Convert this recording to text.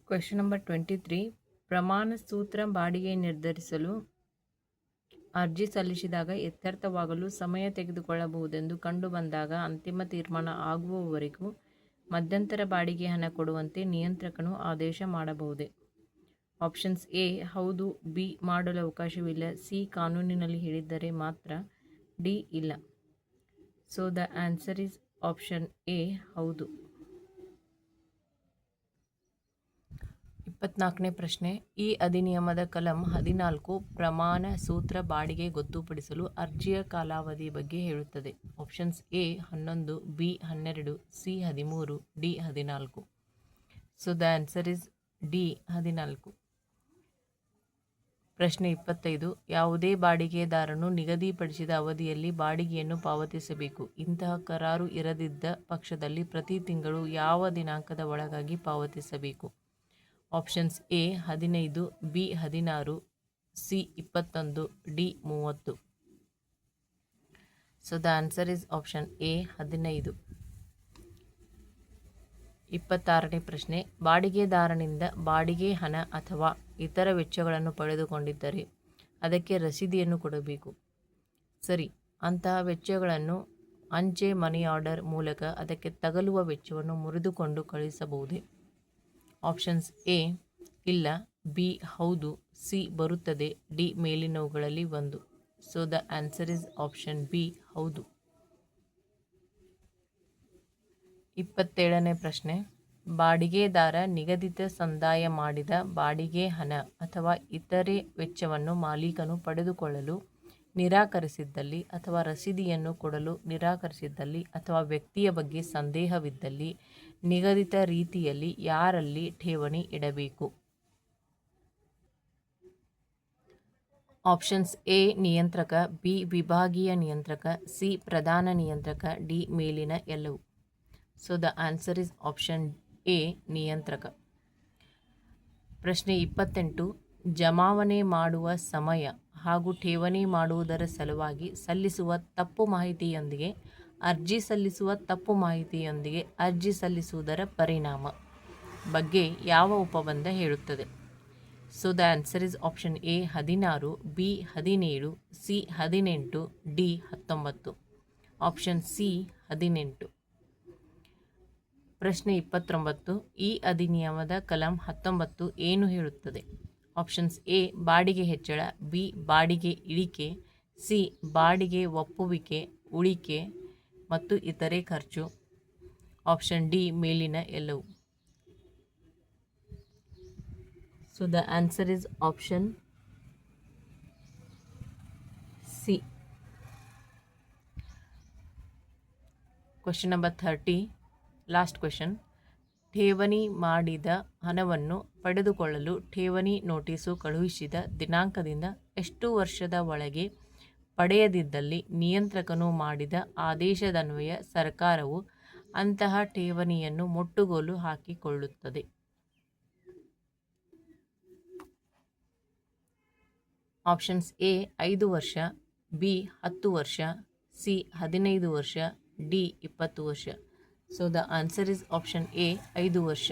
Question number 23. ಪ್ರಮಾಣ ಸೂತ್ರ ಬಾಡಿಗೆ ನಿರ್ಧರಿಸಲು ಅರ್ಜಿ ಸಲ್ಲಿಸಿದಾಗ ಇತ್ಯರ್ಥವಾಗಲು ಸಮಯ ತೆಗೆದುಕೊಳ್ಳಬಹುದೆಂದು ಕಂಡುಬಂದಾಗ ಅಂತಿಮ ತೀರ್ಮಾನ ಆಗುವವರೆಗೂ ಮಧ್ಯಂತರ ಬಾಡಿಗೆ ಹಣ ಕೊಡುವಂತೆ ನಿಯಂತ್ರಕನು ಆದೇಶ ಮಾಡಬಹುದೇ? ಆಪ್ಷನ್ಸ್ ಎ ಹೌದು, ಬಿ ಮಾಡಲು ಅವಕಾಶವಿಲ್ಲ, ಸಿ ಕಾನೂನಿನಲ್ಲಿ ಹೇಳಿದ್ದರೆ ಮಾತ್ರ, ಡಿ ಇಲ್ಲ. So the answer is option A ಹೌದು. 24ನೇ ಪ್ರಶ್ನೆ. ಈ ಅಧಿನಿಯಮದ ಕಲಂ 14 ಪ್ರಮಾಣ ಸೂತ್ರ ಬಾಡಿಗೆ ಗೊತ್ತುಪಡಿಸಲು ಅರ್ಜಿಯ ಕಾಲಾವಧಿ ಬಗ್ಗೆ ಹೇಳುತ್ತದೆ. Options A 11, B 12, C 13, D 14. So the answer is D 14. ಪ್ರಶ್ನೆ 25. ಯಾವುದೇ ಬಾಡಿಗೆದಾರನು ನಿಗದಿಪಡಿಸಿದ ಅವಧಿಯಲ್ಲಿ ಬಾಡಿಗೆಯನ್ನು ಪಾವತಿಸಬೇಕು. ಇಂತಹ ಕರಾರು ಇರದಿದ್ದ ಪಕ್ಷದಲ್ಲಿ ಪ್ರತಿ ತಿಂಗಳು ಯಾವ ದಿನಾಂಕದ ಒಳಗಾಗಿ ಪಾವತಿಸಬೇಕು? Options A 15, B 16, C 21, D 30. So the answer is option A 15. 26ನೇ ಪ್ರಶ್ನೆ. ಬಾಡಿಗೆದಾರನಿಂದ ಬಾಡಿಗೆ ಹಣ ಅಥವಾ ಇತರ ವೆಚ್ಚಗಳನ್ನು ಪಡೆದುಕೊಂಡಿದ್ದರೆ ಅದಕ್ಕೆ ರಸೀದಿಯನ್ನು ಕೊಡಬೇಕು. ಸರಿ, ಅಂತಹ ವೆಚ್ಚಗಳನ್ನು ಅಂಚೆ ಮನಿ ಆರ್ಡರ್ ಮೂಲಕ ಅದಕ್ಕೆ ತಗಲುವ ವೆಚ್ಚವನ್ನು ಮುರಿದುಕೊಂಡು ಕಳುಹಿಸಬಹುದೇ? ಆಪ್ಷನ್ಸ್ ಎ ಇಲ್ಲ, ಬಿ ಹೌದು, ಸಿ ಬರುತ್ತದೆ, ಡಿ ಮೇಲಿನವುಗಳಲ್ಲಿ ಒಂದು. So the answer is option B ಹೌದು. 27ನೇ ಪ್ರಶ್ನೆ. ಬಾಡಿಗೆದಾರ ನಿಗದಿತ ಸಂದಾಯ ಮಾಡಿದ ಬಾಡಿಗೆ ಹಣ ಅಥವಾ ಇತರೆ ವೆಚ್ಚವನ್ನು ಮಾಲೀಕನು ಪಡೆದುಕೊಳ್ಳಲು ನಿರಾಕರಿಸಿದ್ದಲ್ಲಿ ಅಥವಾ ರಸೀದಿಯನ್ನು ಕೊಡಲು ನಿರಾಕರಿಸಿದ್ದಲ್ಲಿ ಅಥವಾ ವ್ಯಕ್ತಿಯ ಬಗ್ಗೆ ಸಂದೇಹವಿದ್ದಲ್ಲಿ ನಿಗದಿತ ರೀತಿಯಲ್ಲಿ ಯಾರಲ್ಲಿ ಠೇವಣಿ ಇಡಬೇಕು? ಆಪ್ಷನ್ಸ್ ಎ ನಿಯಂತ್ರಕ, ಬಿ ವಿಭಾಗೀಯ ನಿಯಂತ್ರಕ, ಸಿ ಪ್ರಧಾನ ನಿಯಂತ್ರಕ, ಡಿ ಮೇಲಿನ ಎಲ್ಲವೂ. So the answer is option A ನಿಯಂತ್ರಕ. ಪ್ರಶ್ನೆ 28. ಜಮಾವಣೆ ಮಾಡುವ ಸಮಯ ಹಾಗೂ ಠೇವಣಿ ಮಾಡುವುದರ ಸಲುವಾಗಿ ಸಲ್ಲಿಸುವ ತಪ್ಪು ಮಾಹಿತಿಯೊಂದಿಗೆ ಅರ್ಜಿ ಸಲ್ಲಿಸುವ ತಪ್ಪು ಮಾಹಿತಿಯೊಂದಿಗೆ ಅರ್ಜಿ ಸಲ್ಲಿಸುವುದರ ಪರಿಣಾಮ ಬಗ್ಗೆ ಯಾವ ಉಪಬಂಧ ಹೇಳುತ್ತದೆ? So the answer is option A 16, B 17, C 18, D 19. Option C 18. ಪ್ರಶ್ನೆ 29. ಈ ಅಧಿನಿಯಮದ ಕಲಂ 19 ಏನು ಹೇಳುತ್ತದೆ? ಆಪ್ಷನ್ಸ್ ಎ ಬಾಡಿಗೆ ಹೆಚ್ಚಳ, ಬಿ ಬಾಡಿಗೆ ಇಳಿಕೆ, ಸಿ ಬಾಡಿಗೆ ಒಪ್ಪುವಿಕೆ, ಉಳಿಕೆ ಮತ್ತು ಇತರೆ ಖರ್ಚು, ಆಪ್ಷನ್ ಡಿ ಮೇಲಿನ ಎಲ್ಲವೂ. So the answer is option C. Question number 30. Last question. ಠೇವಣಿ ಮಾಡಿದ ಹಣವನ್ನು ಪಡೆದುಕೊಳ್ಳಲು ಠೇವಣಿ ನೋಟಿಸು ಕಳುಹಿಸಿದ ದಿನಾಂಕದಿಂದ ಎಷ್ಟು ವರ್ಷದ ಒಳಗೆ ಪಡೆಯದಿದ್ದಲ್ಲಿ ನಿಯಂತ್ರಕನು ಮಾಡಿದ ಆದೇಶದನ್ವಯ ಸರ್ಕಾರವು ಅಂತಹ ಠೇವಣಿಯನ್ನು ಮುಟ್ಟುಗೋಲು ಹಾಕಿಕೊಳ್ಳುತ್ತದೆ? ಆಪ್ಷನ್ಸ್ ಎ 5 ವರ್ಷ, ಬಿ 10 ವರ್ಷ, ಸಿ 15 ವರ್ಷ, ಡಿ 20 ವರ್ಷ. So the answer is option A 5 ವರ್ಷ.